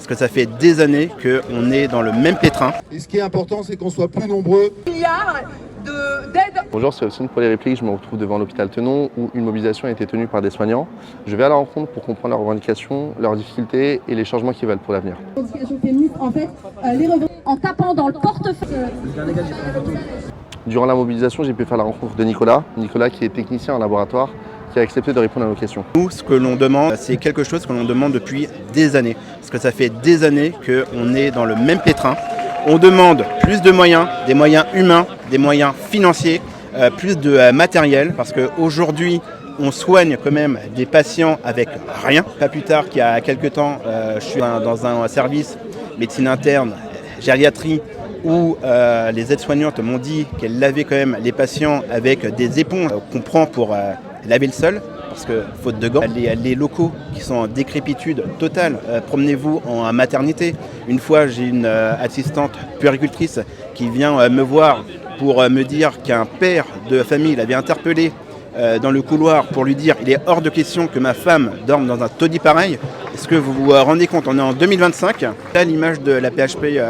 parce que ça fait des années qu'on est dans le même pétrin. Et ce qui est important, c'est qu'on soit plus nombreux. Milliards d'aide. Bonjour, c'est Hobson pour les répliques. Je me retrouve devant l'hôpital Tenon où une mobilisation a été tenue par des soignants. Je vais à la rencontre pour comprendre leurs revendications, leurs difficultés et les changements qu'ils veulent pour l'avenir. En fait, en tapant dans le portefeuille. Durant la mobilisation, j'ai pu faire la rencontre de Nicolas qui est technicien en laboratoire, qui a accepté de répondre à nos questions. Nous, ce que l'on demande, c'est quelque chose que l'on demande depuis des années, parce que ça fait des années qu'on est dans le même pétrin. On demande plus de moyens, des moyens humains, des moyens financiers, plus de matériel, parce qu'aujourd'hui, on soigne quand même des patients avec rien. Pas plus tard qu'il y a quelques temps, je suis dans un service médecine interne, gériatrie, où les aides-soignantes m'ont dit qu'elles lavaient quand même les patients avec des éponges qu'on prend pour laver le sol, parce que faute de gants. Les locaux qui sont en décrépitude totale, promenez-vous en maternité. Une fois, j'ai une assistante puéricultrice qui vient me voir pour me dire qu'un père de famille l'avait interpellé dans le couloir pour lui dire il est hors de question que ma femme dorme dans un taudis pareil. Est-ce que vous vous rendez compte, on est en 2025, là l'image de la PHP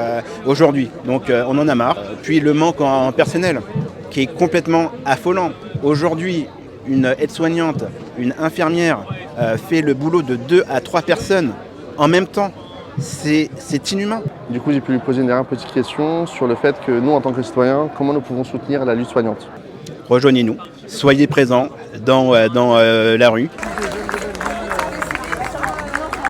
aujourd'hui, donc on en a marre. Puis le manque en personnel qui est complètement affolant. Aujourd'hui, une aide-soignante, une infirmière fait le boulot de 2 à 3 personnes en même temps. C'est inhumain. Du coup, j'ai pu lui poser une dernière petite question sur le fait que nous, en tant que citoyens, comment nous pouvons soutenir la lutte soignante. Rejoignez-nous, soyez présents dans la rue.